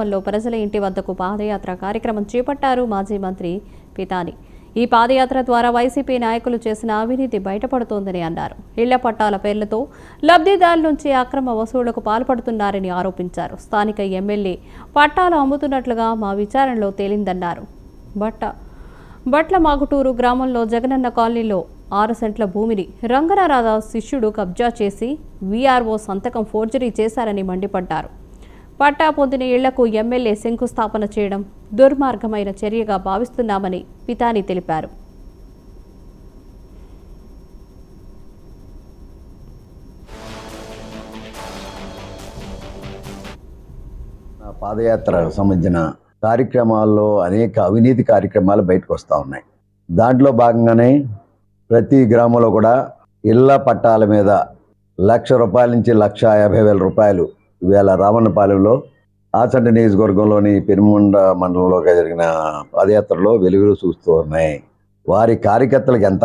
లో ప్రజల ఇంటి వద్దకు పాదయాత్ర కార్యక్రమం చేపట్టారు మాజీ మంత్రి పితాని. ఈ పాదయాత్ర ద్వారా వైసీపీ నాయకులు చేసిన అవినీతి బయటపడుతోందని అన్నారు. ఇళ్ల పట్టాల పేర్లతో లబ్ధిదారుల నుంచి అక్రమ వసూళ్లకు పాల్పడుతున్నారని ఆరోపించారు. స్థానిక ఎమ్మెల్యే పట్టాలు అమ్ముతున్నట్లుగా మా విచారణలో తేలిందన్నారు. బట్ల మాగుటూరు గ్రామంలో జగనన్న కాలనీలో 6 సెంట్ల భూమిని రంగనారాధ శిష్యుడు కబ్జా చేసి వీఆర్ఓ సంతకం ఫోర్జరీ చేశారని మండిపడ్డారు. పట్టా పొందిన ఇళ్లకు ఎమ్మెల్యే శంకుస్థాపన చేయడం దుర్మార్గమైన చర్యగా భావిస్తున్నామని పితాని తెలిపారు. పాదయాత్ర సంబంధించిన కార్యక్రమాల్లో అనేక అవినీతి కార్యక్రమాలు బయటకు వస్తూ ఉన్నాయి. దాంట్లో భాగంగానే ప్రతి గ్రామంలో కూడా ఇళ్ల పట్టాల మీద ₹1,00,000 నుంచి ₹1,50,000 ఇవాళ రామన్నపాలెంలో ఆచంట నియోజకవర్గంలోని పెనుమండ మండలంలో జరిగిన పాదయాత్రలో వెలుగులు చూస్తూ ఉన్నాయి. వారి కార్యకర్తలకు ఎంత,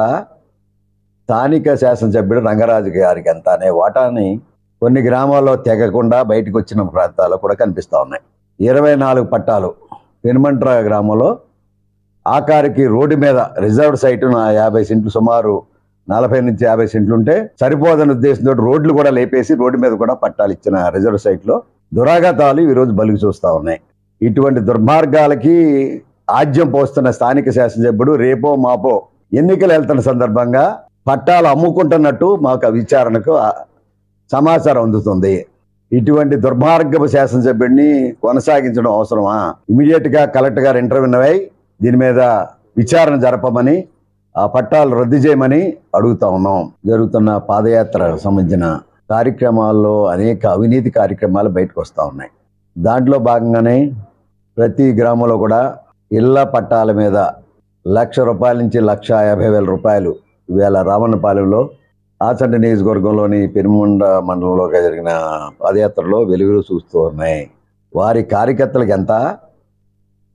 స్థానిక శాసనసభ్యుడు రంగరాజు గారికి ఎంత అనే వాటాని కొన్ని గ్రామాల్లో తెగకుండా బయటకు వచ్చిన ప్రాంతాలు కూడా కనిపిస్తూ ఉన్నాయి. 24 పట్టాలు పెనుమంట్ర గ్రామంలో ఆఖరికి రోడ్డు మీద రిజర్వ్డ్ సైటు 50 సెంట్లు, సుమారు 40 నుంచి 50 సెంట్లు ఉంటే సరిపోదన్న ఉద్దేశంతో రోడ్లు కూడా లేపేసి రోడ్డు మీద కూడా పట్టాలు ఇచ్చిన రిజర్వ్ సైట్లో దురాఘాతాలు ఈరోజు బలుగు చూస్తూ ఉన్నాయి. ఇటువంటి దుర్మార్గాలకి ఆజ్యం పోస్తున్న స్థానిక శాసనసభ్యుడు రేపో మాపో ఎన్నికలు వెళ్తున్న సందర్భంగా పట్టాలు అమ్ముకుంటున్నట్టు మాకు విచారణకు సమాచారం అందుతుంది. ఇటువంటి దుర్మార్గపు శాసనసభ్యుడిని కొనసాగించడం అవసరమా? ఇమీడియట్గా కలెక్టర్ గారు ఇంటర్వ్యూ అయి దీని మీద విచారణ జరపమని, ఆ పట్టాలు రద్దు చేయమని అడుగుతా ఉన్నాం. జరుగుతున్న పాదయాత్ర సంబంధించిన కార్యక్రమాల్లో అనేక అవినీతి కార్యక్రమాలు బయటకు వస్తూ ఉన్నాయి. దాంట్లో భాగంగానే ప్రతి గ్రామంలో కూడా ఇళ్ల పట్టాల మీద ₹1,00,000 నుంచి ₹1,50,000 ఇవాళ రామన్నపాలెంలో ఆచంట నియోజకవర్గంలోని పెనుమండ మండలంలో జరిగిన పాదయాత్రలో వెలుగులు చూస్తూ ఉన్నాయి. వారి కార్యకర్తలకు ఎంత,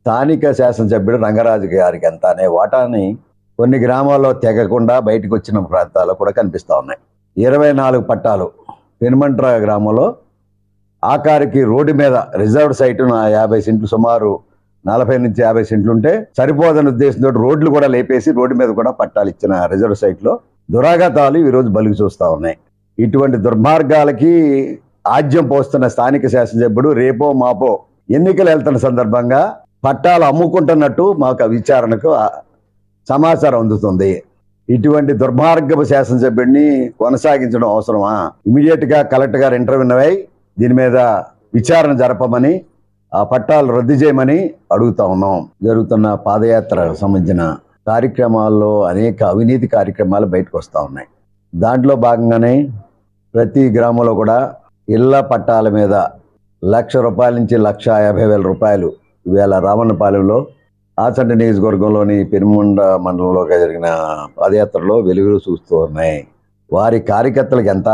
స్థానిక శాసనసభ్యుడు రంగరాజు గారికి ఎంత అనే వాటాని కొన్ని గ్రామాల్లో తెగకుండా బయటకు వచ్చిన ప్రాంతాలు కూడా కనిపిస్తూ ఉన్నాయి. 24 పట్టాలు పెనుమంట్ర గ్రామంలో ఆఖరికి రోడ్డు మీద రిజర్వ్డ్ సైటు 50 సెంట్లు, సుమారు 40 నుంచి 50 సెంట్లు ఉంటే సరిపోదన్న ఉద్దేశంతో రోడ్లు కూడా లేపేసి రోడ్డు మీద కూడా పట్టాలు ఇచ్చిన రిజర్వ్ సైట్లో దురాఘాతాలు ఈరోజు బలుగు చూస్తూ ఉన్నాయి. ఇటువంటి దుర్మార్గాలకి ఆజ్యం పోస్తున్న స్థానిక శాసనసభ్యుడు రేపో మాపో ఎన్నికలు వెళ్తున్న సందర్భంగా పట్టాలు అమ్ముకుంటున్నట్టు మాకు విచారణకు సమాచారం అందుతుంది. ఇటువంటి దుర్మార్గపు శాసనసభ్యుడిని కొనసాగించడం అవసరమా? ఇమీడియట్గా కలెక్టర్ గారు ఇంటర్వ్యూ అయి దీని మీద విచారణ జరపమని, ఆ పట్టాలు రద్దు చేయమని అడుగుతా ఉన్నాం. జరుగుతున్న పాదయాత్ర సంబంధించిన కార్యక్రమాల్లో అనేక అవినీతి కార్యక్రమాలు బయటకు వస్తూ ఉన్నాయి. దాంట్లో భాగంగానే ప్రతి గ్రామంలో కూడా ఇళ్ల పట్టాల మీద ₹1,00,000 నుంచి ₹1,50,000 ఇవాళ రామన్నపాలెంలో ఆచంట నియోజకవర్గంలోని పెనుమండ మండలంలో జరిగిన పాదయాత్రలో వెలుగులు చూస్తూ ఉన్నాయి. వారి కార్యకర్తలకు ఎంత,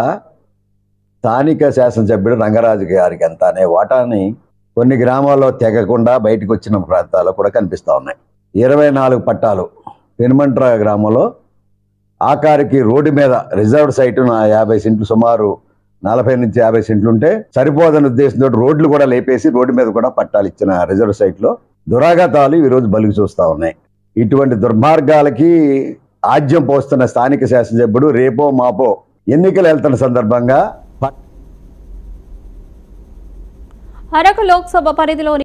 స్థానిక శాసనసభ్యుడు రంగరాజు గారికి ఎంత అనే వాటాని కొన్ని గ్రామాల్లో తెగకుండా బయటకు వచ్చిన ప్రాంతాలు కూడా కనిపిస్తూ ఉన్నాయి. 24 పట్టాలు పెనుమంట్ర గ్రామంలో ఆఖరికి రోడ్డు మీద రిజర్వ్డ్ సైటు 50 సెంట్లు, సుమారు 40 నుంచి 50 సెంట్లు ఉంటే సరిపోదన్న ఉద్దేశంతో రోడ్లు కూడా లేపేసి రోడ్డు మీద కూడా పట్టాలు ఇచ్చిన రిజర్వ్ సైట్లో దురాఘాతాలు ఈరోజు బలుగు చూస్తూ ఉన్నాయి. ఇటువంటి దుర్మార్గాలకి ఆజ్యం పోస్తున్న స్థానిక శాసనసభ్యుడు రేపో మాపో ఎన్నికలు వెళ్తున్న సందర్భంగా అరకు లోక్సభ పరిధిలోని